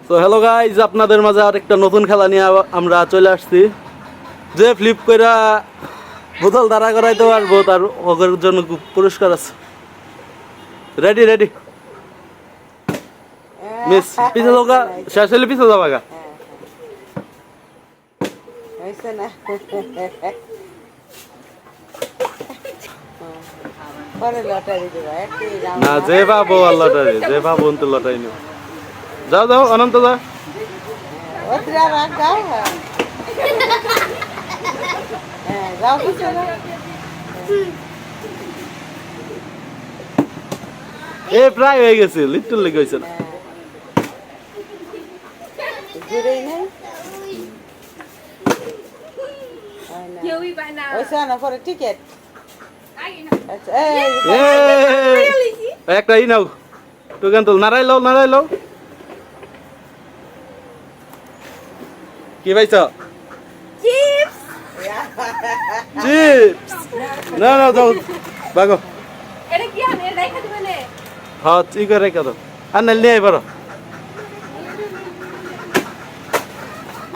তো hello guys, আপনাদের মাঝে আরেকটা নতুন খেলা নিয়ে আমরা চলে আসছি। যে ফ্লিপ কইরা বোতল দাঁড়া করাইতে পারবো তার ওদের জন্য পুরস্কার আছে। রেডি রেডি মিস পিছে যাওগা, শেষ হলে পিছে যাবা গা। না যে পাবো আর লটারি, যে পাবো তো লটারি নেব। যাও যাও অনন্ত যাও। এ প্রায় হয়ে গেছে, লিটল লেগে হয়েছে না। একটা ই নাও, টোকেন তো নাড়াই লও, নাড়াই লও। কি পাইছ? চিপস। না না যাও বাগো। এটা কি আনে রাখা দিবেনে? হ্যাঁ ঠিক করে রাখা দাও। আর না নিয়ে আইবারো।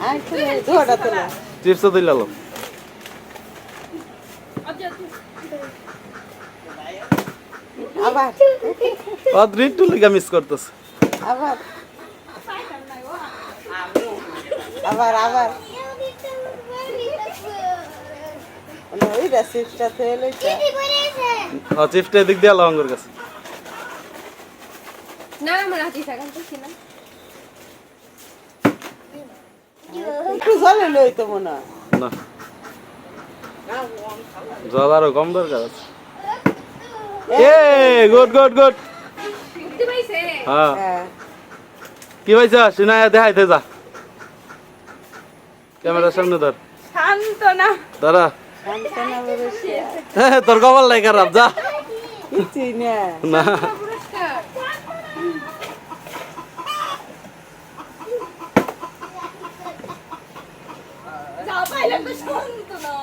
আই তো ধোড়া তোলা। চিপস দিলা লো। আবার অদ্রিটু লিগা মিস করতেছ। আবার আবার আবার ওই রেসিপিটা তেল হইছে। হ্যাঁ চিপসটা দিক দিয়া লঙ্গর কাছে। না আমার হাতি থাকান তো ছিল। একটু জলে লই তো মনে না। জল আরো কম দরকার আছে। A good good good. কি পাইছে? হ্যাঁ কি পাইছ? শুনায়া দেখাইতে যা। ক্যামেরার সামনে ধর। শান্ত না দাঁড়া। শান্ত না বলছিস? হ্যাঁ তোর কপাল লাই খারাপ, যা। কিছু না না যা পাইলে তো শান্ত না।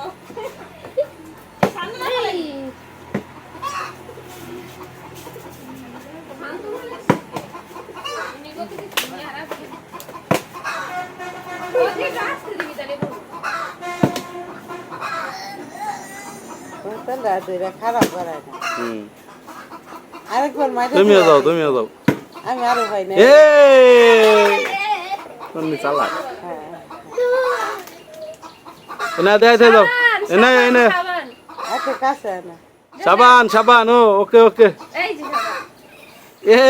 শান্ত না খালি শান্ত বলে নিগো থেকে তুমি আর আছে ওকে রাস্তা দিবি তাহলে বল তাহলে এটা খারাপ করে না। আরেকবার মাইরা তুমিও যাও, তুমিও যাও। আমি আরো ভাই না। এ তুমি চালা। এনা দেখাইতে যাও। এনা এনা আচ্ছা কাছে না। সাবান সাবান। ও ওকে ওকে। এই যে সাবান। এ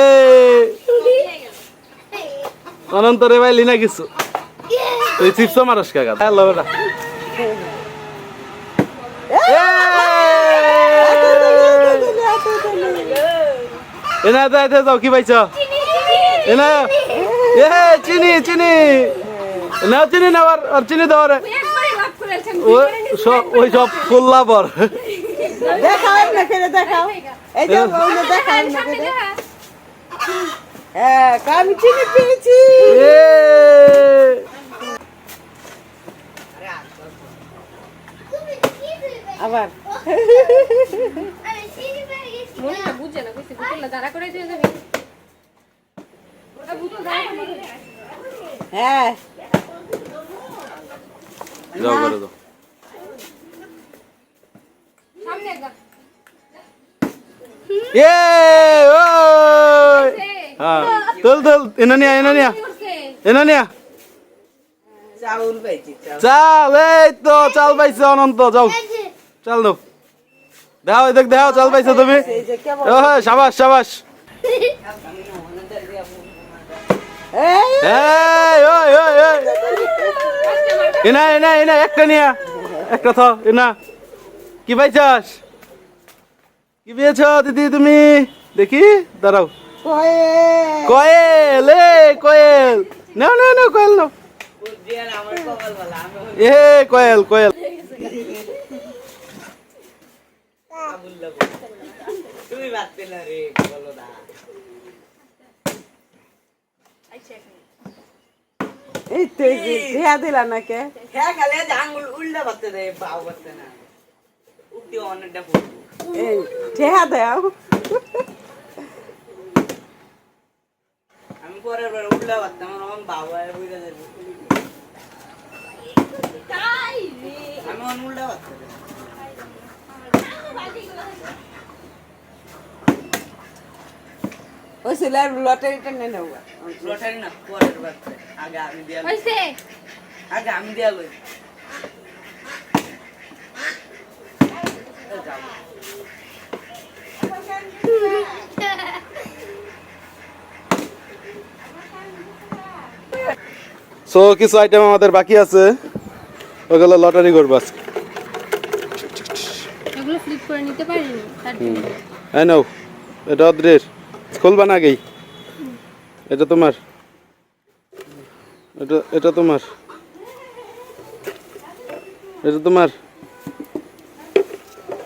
অনন্ত রে ভাই লিনা কিছু তুই চিপস মারস কাকা। হ্যালো বেটা। এনা দেখাইতে যাও। কি পাইছ? এনা এ চিনি চিনি না চিনি না আর চিনি দাও রে। ওই সব ফুল্লা পর দেখাও না করে দেখাও। এই যে ওইটা দেখাও না করে। হ্যাঁ আমি চিনি পেয়েছি। আবার মনে বুঝে না কইছে বুঝলা দাঁড়া করে দিয়ে যাবি। ওটা বুঝো দাঁড়া করে। হ্যাঁ যাও করে দাও। সামনে যা। এ ওই হ্যাঁ তুল তুল। এনা নিয়া এনা নিয়া এনা নিয়া। চাউল পাইছি চাল। এই তো চাল পাইছো অনন্ত। যাও চাল দাও। দাও দেখ দাও চাল পাইছো তুমি। ও শাবাশ শাবাশ। এই ওই ওই ওই এনা এনা এনা একটা নিয়া একটা থ। এনা কি পাইছাস? কি পেয়েছ দিদি তুমি? দেখি দাঁড়াও। কোয়েল। এ কোয়েল নাও নাও নাও কোয়েল নাও। এ কোয়েল কোয়েল। তুমি বাদ পেলা রে বলো না। এই তো দেয়া দিলা না কে? হ্যাঁ খালি আঙ্গুল উল্টা করতে দে, পাও করতে না। উঠি অনেকটা পড়বো। এই ঠেহা দাও। আমি পরের বার উল্টা করতাম আমার বাবা বুঝা যাবে তাই রে আমি উল্টা করতাম ওই ছেলের লটারিটা নিয়ে নেবো লটারি না পরের বার আগে আমি দিয়া হইছে আগে আমি দিয়া লই যাও সো কিছু আইটেম আমাদের বাকি আছে ওগুলো লটারি করবো আজকে এগুলো ফ্লিপ করে নিতে পারিনি তার জন্য এই নাও এটা অদ্রের খুলবা না আগেই এটা তোমার এটা এটা তোমার এটা তোমার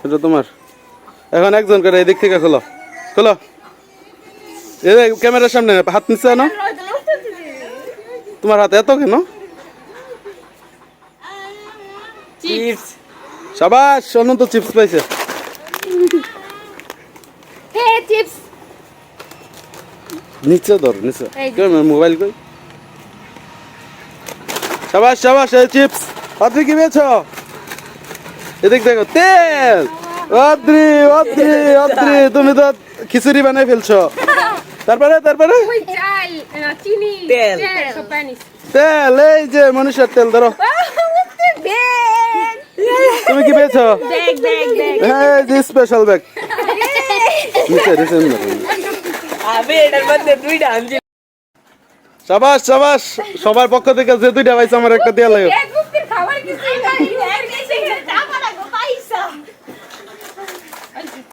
এটা তোমার এখন একজন করে এদিক থেকে খোলো খোলো এই ক্যামেরার সামনে হাত নিচ্ছে না তোমার হাতে এত কেন চিপস সাবাস অনন্ত চিপস পাইছে হে চিপস নিচে ধর নিচে এই যে। কেন মোবাইল কই সাবাস সাবাস এই চিপস অদ্রি কি পেয়েছ এদিক দেখো তেল অদ্রি অদ্রি অদ্রি তুমি তো খিচুড়ি বানাই ফেলছো তারপরে তারপরে ওই চাল চিনি তেল। সব পানিস তেল এই যে মনুষ্যের তেল ধরো তুমি কি পেয়েছো দেখ দেখ দেখ হ্যাঁ জি স্পেশাল ব্যাগ নিচে নিচে আমি এটার মধ্যে দুইটা আনছি সাবাস সাবাস সবার পক্ষ থেকে যে দুইটা পাইছে আমার একটা দেওয়া লাগে এক মুক্তির খাবার কিছু নাই